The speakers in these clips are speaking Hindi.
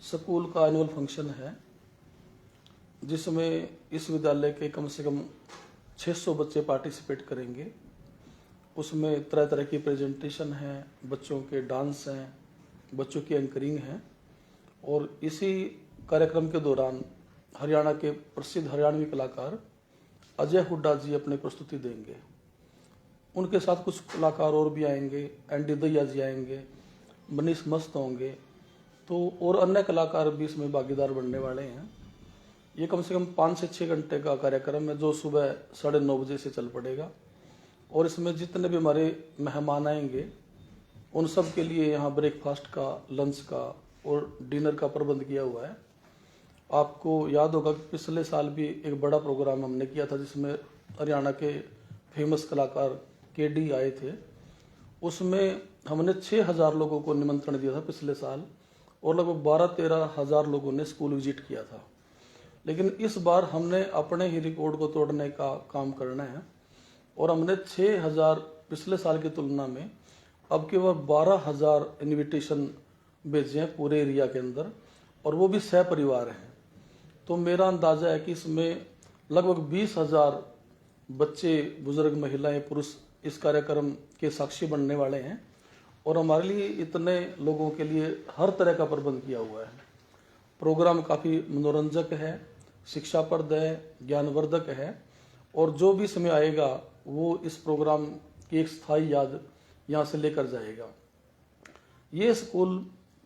स्कूल का एनुअल फंक्शन है जिसमें इस विद्यालय के कम से कम 600 बच्चे पार्टिसिपेट करेंगे। उसमें तरह तरह की प्रेजेंटेशन है, बच्चों के डांस हैं, बच्चों की एंकरिंग है। और इसी कार्यक्रम के दौरान हरियाणा के प्रसिद्ध हरियाणवी कलाकार अजय हुड्डा जी अपनी प्रस्तुति देंगे। उनके साथ कुछ कलाकार और भी आएंगे, एनडी दहिया जी आएंगे, मनीष मस्त होंगे, तो और अन्य कलाकार भी इसमें भागीदार बनने वाले हैं। ये कम से कम 5 से 6 घंटे का कार्यक्रम है जो सुबह 9:30 बजे से चल पड़ेगा। और इसमें जितने भी हमारे मेहमान आएंगे उन सब के लिए यहाँ ब्रेकफास्ट का, लंच का और डिनर का प्रबंध किया हुआ है। आपको याद होगा कि पिछले साल भी एक बड़ा प्रोग्राम हमने किया था जिसमें हरियाणा के फेमस कलाकार केडी आए थे। उसमें हमने 6,000 लोगों को निमंत्रण दिया था पिछले साल और लगभग 12-13 हज़ार लोगों ने स्कूल विजिट किया था। लेकिन इस बार हमने अपने ही रिकॉर्ड को तोड़ने का काम करना है और हमने 6,000 पिछले साल की तुलना में अब केवल 12,000 इन्विटेशन भेजे हैं पूरे एरिया के अंदर, और वो भी सहपरिवार हैं। तो मेरा अंदाजा है कि इसमें लगभग 20,000 बच्चे, बुजुर्ग, महिलाएं, पुरुष इस कार्यक्रम के साक्षी बनने वाले हैं। और हमारे लिए इतने लोगों के लिए हर तरह का प्रबंध किया हुआ है। प्रोग्राम काफ़ी मनोरंजक है, शिक्षाप्रद है, ज्ञानवर्धक है, और जो भी समय आएगा वो इस प्रोग्राम की एक स्थायी याद यहाँ से लेकर जाएगा। ये स्कूल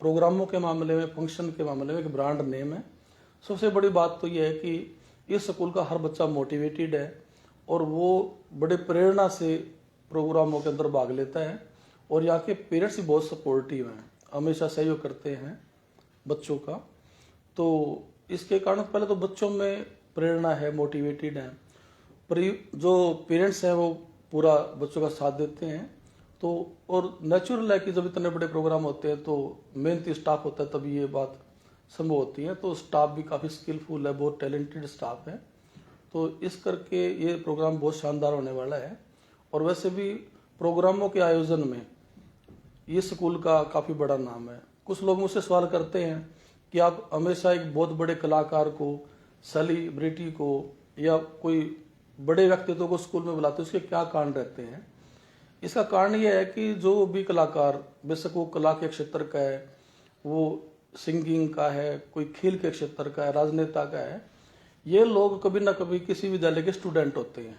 प्रोग्रामों के मामले में, फंक्शन के मामले में एक ब्रांड नेम है। सबसे बड़ी बात तो ये है कि इस स्कूल का हर बच्चा मोटिवेटेड है और वो बड़े प्रेरणा से प्रोग्रामों के अंदर भाग लेता है। और यहाँ के पेरेंट्स भी बहुत सपोर्टिव हैं, हमेशा सहयोग करते हैं बच्चों का। तो इसके कारण पहले तो बच्चों में प्रेरणा है, मोटिवेटेड हैं। जो पेरेंट्स हैं वो पूरा बच्चों का साथ देते हैं। तो और नेचुरल है कि जब इतने बड़े प्रोग्राम होते हैं तो मेहनती स्टाफ होता है, तभी ये बात संभव होती है। तो स्टाफ भी काफ़ी स्किलफुल है, बहुत टैलेंटेड स्टाफ है। तो इस करके ये प्रोग्राम बहुत शानदार होने वाला है। और वैसे भी प्रोग्रामों के आयोजन में ये स्कूल का काफ़ी बड़ा नाम है। कुछ लोग मुझसे सवाल करते हैं कि आप हमेशा एक बहुत बड़े कलाकार को, सेलिब्रिटी को या कोई बड़े व्यक्तित्व को स्कूल में बुलाते हैं, उसके क्या कारण रहते हैं? इसका कारण ये है कि जो भी कलाकार, बेशक वो कला के क्षेत्र का है, वो सिंगिंग का है, कोई खेल के क्षेत्र का है, राजनेता का है, ये लोग कभी ना कभी किसी विद्यालय के स्टूडेंट होते हैं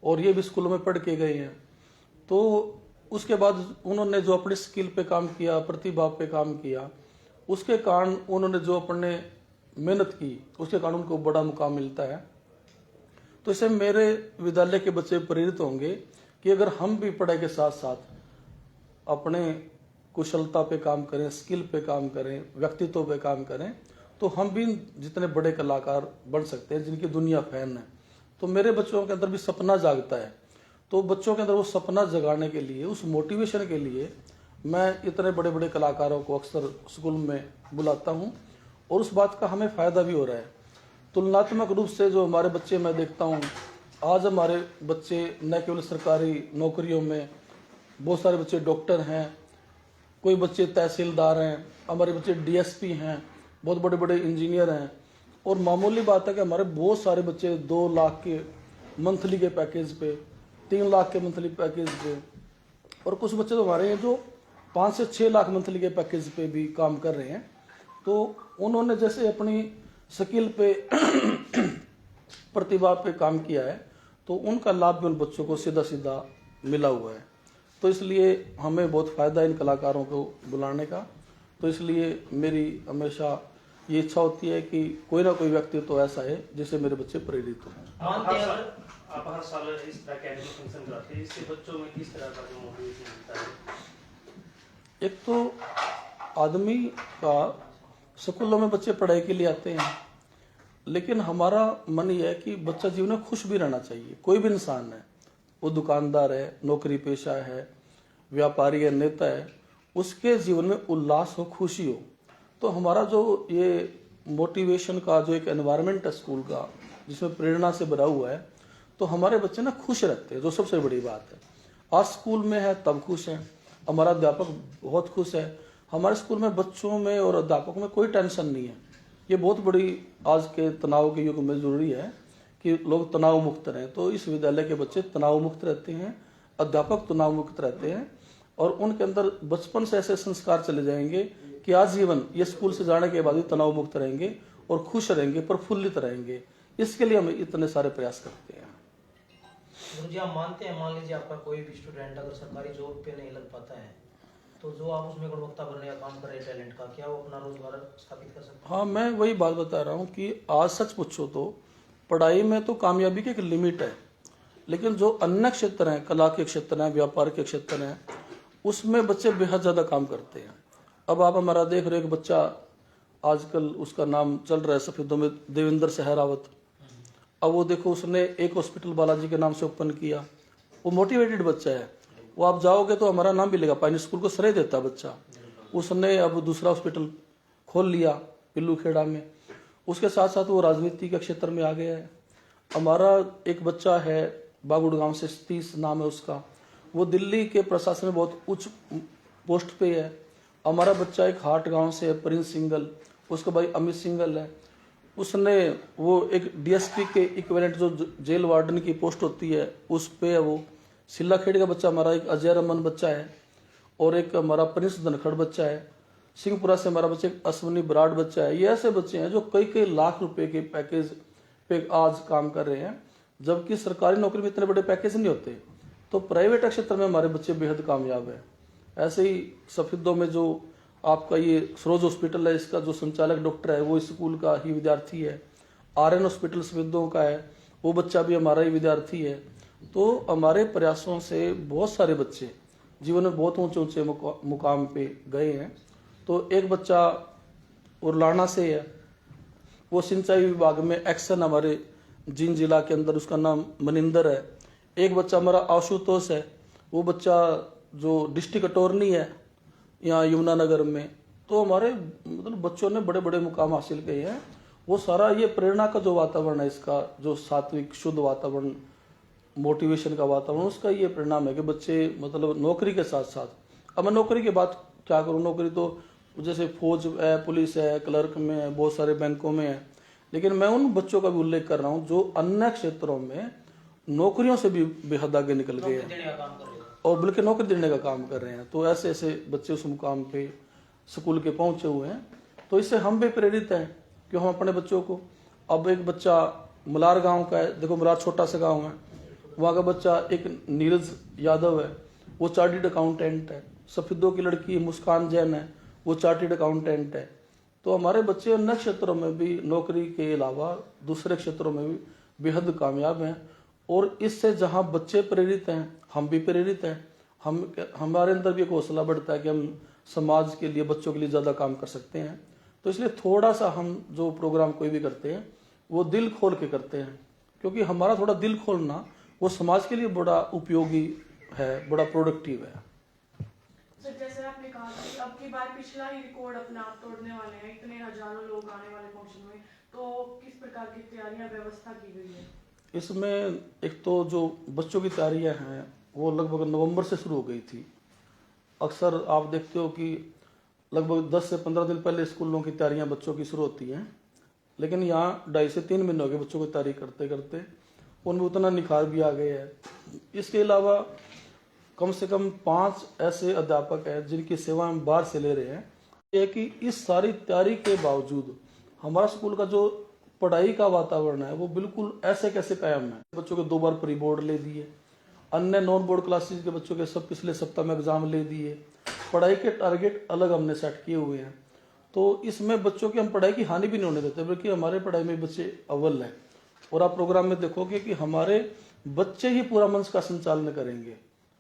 और ये भी स्कूलों में पढ़ के गए हैं। तो उसके बाद उन्होंने जो अपनी स्किल पे काम किया, प्रतिभा पे काम किया, उसके कारण उन्होंने जो अपने मेहनत की, उसके कारण उनको बड़ा मुकाम मिलता है। तो इससे मेरे विद्यालय के बच्चे प्रेरित होंगे कि अगर हम भी पढ़ाई के साथ साथ अपने कुशलता पे काम करें, स्किल पे काम करें, व्यक्तित्व पे काम करें, तो हम भी जितने बड़े कलाकार बन सकते हैं जिनकी दुनिया फैन है। तो मेरे बच्चों के अंदर भी सपना जागता है। तो बच्चों के अंदर वो सपना जगाने के लिए, उस मोटिवेशन के लिए मैं इतने बड़े बड़े कलाकारों को अक्सर स्कूल में बुलाता हूँ और उस बात का हमें फ़ायदा भी हो रहा है। तुलनात्मक रूप से जो हमारे बच्चे मैं देखता हूँ, आज हमारे बच्चे न केवल सरकारी नौकरियों में, बहुत सारे बच्चे डॉक्टर हैं, कोई बच्चे तहसीलदार हैं, हमारे बच्चे डीएसपी हैं, बहुत बड़े बड़े इंजीनियर हैं। और मामूली बात है कि हमारे बहुत सारे बच्चे 2 लाख के मंथली के पैकेज पे, 3 लाख के मंथली पैकेज पे, और कुछ बच्चे तो हमारे हैं जो 5 से 6 लाख मंथली के पैकेज पे भी काम कर रहे हैं। तो उन्होंने जैसे अपनी स्किल पे प्रतिभा पे काम किया है, तो उनका लाभ भी उन बच्चों को सीधा सीधा मिला हुआ है। तो इसलिए हमें बहुत फ़ायदा है इन कलाकारों को बुलाने का। तो इसलिए मेरी हमेशा ये इच्छा होती है कि कोई ना कोई व्यक्ति तो ऐसा है जिससे मेरे बच्चे प्रेरित हों। आप हर साल इस तरह के एनुअल फंक्शन कराते हैं, इससे बच्चों में किस तरह का जो मोटिवेशन मिलता है? एक तो आदमी का, स्कूलों में बच्चे पढ़ाई के लिए आते हैं, लेकिन हमारा मन यह है कि बच्चा जीवन में खुश भी रहना चाहिए। कोई भी इंसान है, वो दुकानदार है, नौकरी पेशा है, व्यापारी है, नेता है, उसके जीवन में उल्लास हो, खुशी हो। तो हमारा जो ये मोटिवेशन का जो एक एनवायरनमेंट है स्कूल का, जिसमें प्रेरणा से भरा हुआ है, तो हमारे बच्चे ना खुश रहते हैं, जो सबसे बड़ी बात है। आज स्कूल में है तब खुश हैं, हमारा अध्यापक बहुत खुश है, हमारे स्कूल में बच्चों में और अध्यापकों में कोई टेंशन नहीं है। ये बहुत बड़ी आज के तनाव के युग में जरूरी है कि लोग तनाव मुक्त रहें। तो इस विद्यालय के बच्चे तनाव मुक्त रहते हैं, अध्यापक तनाव मुक्त रहते हैं, और उनके अंदर बचपन से ऐसे संस्कार चले जाएंगे कि आजीवन ये स्कूल से जाने के बाद भी तनाव मुक्त रहेंगे और खुश रहेंगे, प्रफुल्लित रहेंगे। इसके लिए हम इतने सारे प्रयास करते हैं। गुरुजी, आप मानते हैं, मान लीजिए आपका कोई भी स्टूडेंट अगर सरकारी जॉब पे नहीं लग पाता है, तो जो आप उसमें गुणवत्ता भरने का काम कर रहे हैं टैलेंट का, क्या वो अपना रोजगार स्थापित कर सकते हैं? हाँ, मैं वही बात बता रहा हूँ कि आज सच पूछो तो पढ़ाई में तो कामयाबी की एक लिमिट है, लेकिन जो अन्य क्षेत्र हैं, कला के क्षेत्र हैं, व्यापार के क्षेत्र हैं, उसमें बच्चे बेहद ज़्यादा काम करते हैं। अब आप हमारा देख रहे हो, एक बच्चा आजकल उसका नाम चल रहा है सफेदों में, देवेंद्र सहरावत। अब वो देखो, उसने एक हॉस्पिटल बालाजी के नाम से ओपन किया। वो मोटिवेटेड बच्चा है, वो आप जाओगे तो हमारा नाम भी लेगा, पाइन स्कूल को श्रेय देता बच्चा। उसने अब दूसरा हॉस्पिटल खोल लिया पिल्लू खेड़ा में। उसके साथ साथ वो राजनीति के क्षेत्र में आ गया है। हमारा एक बच्चा है बागुड़ गांव से, सतीश नाम है उसका, वो दिल्ली के प्रशासन में बहुत उच्च पोस्ट पे है। हमारा बच्चा एक हाट गांव से है, प्रिंस सिंगल, उसका भाई अमित सिंगल है। उसने वो एक डीएसपी के इक्विवेलेंट जो जेल वार्डन की पोस्ट होती है उस पे है वो। सिल्लाखेड़ी का बच्चा हमारा एक अजय रमन बच्चा है, और एक हमारा प्रिंस धनखड़ बच्चा है। सिंहपुरा से हमारा बच्चा एक अश्विनी बराड़ बच्चा है। ये ऐसे बच्चे हैं जो कई कई लाख रुपए के पैकेज पे आज काम कर रहे हैं, जबकि सरकारी नौकरी में इतने बड़े पैकेज नहीं होते। तो प्राइवेट क्षेत्र में हमारे बच्चे बेहद कामयाब है। ऐसे ही सफेदों में जो आपका ये सरोज हॉस्पिटल है, इसका जो संचालक डॉक्टर है वो इस स्कूल का ही विद्यार्थी है। आर्यन हॉस्पिटल सफेदों का है, वो बच्चा भी हमारा ही विद्यार्थी है। तो हमारे प्रयासों से बहुत सारे बच्चे जीवन में बहुत ऊंचे ऊंचे मुकाम पे गए हैं। तो एक बच्चा उरलाना से है, वो सिंचाई विभाग में एक्शन हमारे जींद जिला के अंदर, उसका नाम मनिंदर है। एक बच्चा हमारा आशुतोष है, वो बच्चा जो डिस्ट्रिक्ट अटॉर्नी है यहाँ यमुनानगर में। तो हमारे मतलब बच्चों ने बड़े बड़े मुकाम हासिल किए हैं। वो सारा ये प्रेरणा का जो वातावरण है, इसका जो सात्विक शुद्ध वातावरण, मोटिवेशन का वातावरण, उसका ये परिणाम है कि बच्चे मतलब नौकरी के साथ साथ, अब मैं नौकरी की बात क्या करूँ, नौकरी तो जैसे फौज है, पुलिस है, क्लर्क में है, बहुत सारे बैंकों में है, लेकिन मैं उन बच्चों का भी उल्लेख कर रहा हूँ जो अन्य क्षेत्रों में नौकरियों से भी बेहद आगे निकल गए हैं और बल्कि नौकरी देने का काम कर रहे हैं। तो ऐसे ऐसे बच्चे उस मुकाम पे स्कूल के पहुंचे हुए हैं। तो इससे हम भी प्रेरित हैं कि हम अपने बच्चों को, अब एक बच्चा मलार गांव का है, देखो मलार छोटा सा गांव है, वहाँ का बच्चा एक नीरज यादव है, वो चार्टर्ड अकाउंटेंट है। सफेदों की लड़की मुस्कान जैन है, वो चार्टर्ड अकाउंटेंट है। तो हमारे बच्चे अन्य क्षेत्रों में भी नौकरी के अलावा दूसरे क्षेत्रों में भी बेहद कामयाब हैं। और इससे जहाँ बच्चे प्रेरित हैं, हम भी प्रेरित हैं। हमारे अंदर भी एक हौसला बढ़ता है कि हम समाज के लिए, बच्चों के लिए ज़्यादा काम कर सकते हैं। तो इसलिए थोड़ा सा हम जो प्रोग्राम कोई भी करते हैं वो दिल खोल के करते हैं, क्योंकि हमारा थोड़ा दिल खोलना वो समाज के लिए बड़ा उपयोगी है, बड़ा प्रोडक्टिव है। सर, जैसे आपने कहा कि अब की बार पिछला ही रिकॉर्ड अपना आप तोड़ने वाले हैं, इतने हजारों लोग आने वाले फंक्शन में, तो किस प्रकार की तैयारियां व्यवस्था की गई है? इसमें एक तो जो बच्चों की तैयारियां हैं वो लगभग नवंबर से शुरू हो गई थी। अक्सर आप देखते हो कि लगभग 10 से 15 दिन पहले स्कूलों की तैयारियां बच्चों की शुरू होती हैं, लेकिन यहाँ 2.5 से 3 महीने हो गए बच्चों की तैयारी करते करते, उनमें उतना निखार भी आ गया है। इसके अलावा कम से कम 5 ऐसे अध्यापक हैं जिनकी सेवा हम बाहर से ले रहे हैं। ये कि इस सारी तैयारी के बावजूद हमारा स्कूल का जो पढ़ाई का वातावरण है वो बिल्कुल ऐसे कैसे कायम है। बच्चों के 2 बार प्री बोर्ड ले दिए, अन्य नॉन बोर्ड क्लासेस के बच्चों के सब पिछले सप्ताह में एग्जाम ले दिए, पढ़ाई के टारगेट अलग हमने सेट किए हुए हैं। तो इसमें बच्चों की हम पढ़ाई की हानि भी नहीं होने देते, बल्कि हमारे पढ़ाई में बच्चे अव्वल हैं। और आप प्रोग्राम में देखोगे कि हमारे बच्चे ही पूरा मंच का संचालन करेंगे,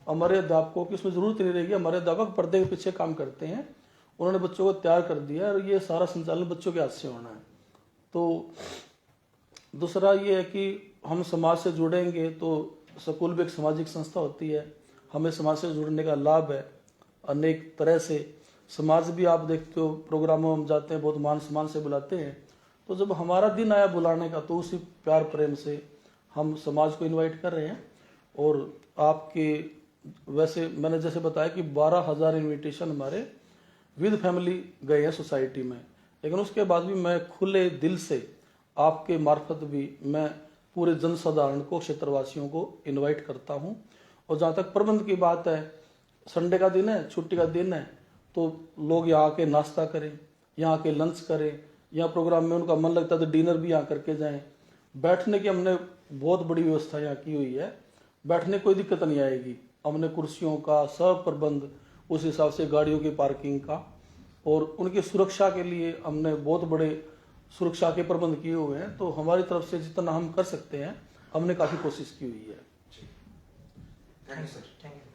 हमारे अध्यापकों की उसमें जरूरत नहीं रहेगी। हमारे अध्यापक पर्दे के पीछे काम करते हैं, उन्होंने बच्चों को तैयार कर दिया और ये सारा संचालन बच्चों के हाथ से होना है। तो दूसरा ये है कि हम समाज से जुड़ेंगे, तो स्कूल भी एक सामाजिक संस्था होती है, हमें समाज से जुड़ने का लाभ है अनेक तरह से। समाज भी आप देखते हो प्रोग्रामों में हम जाते हैं, बहुत मान सम्मान से बुलाते हैं। तो जब हमारा दिन आया बुलाने का, तो उसी प्यार प्रेम से हम समाज को इनवाइट कर रहे हैं। और आपके वैसे मैंने जैसे बताया कि 12,000 इन्विटेशन हमारे विद फैमिली गए हैं सोसाइटी में, लेकिन उसके बाद भी मैं खुले दिल से आपके मार्फत भी मैं पूरे जनसाधारण को, क्षेत्रवासियों को इनवाइट करता हूं। और जहां तक प्रबंध की बात है, संडे का दिन है, छुट्टी का दिन है, तो लोग यहाँ आके नाश्ता करें, यहाँ आके लंच करें, यहाँ प्रोग्राम में उनका मन लगता है तो डिनर भी यहाँ करके जाएं। बैठने की हमने बहुत बड़ी व्यवस्था यहाँ की हुई है, बैठने कोई दिक्कत नहीं आएगी। हमने कुर्सियों का सब प्रबंध, उस हिसाब से गाड़ियों की पार्किंग का, और उनकी सुरक्षा के लिए हमने बहुत बड़े सुरक्षा के प्रबंध किए हुए हैं। तो हमारी तरफ से जितना हम कर सकते हैं हमने काफ़ी कोशिश की हुई है। Thank you sir. Thank you.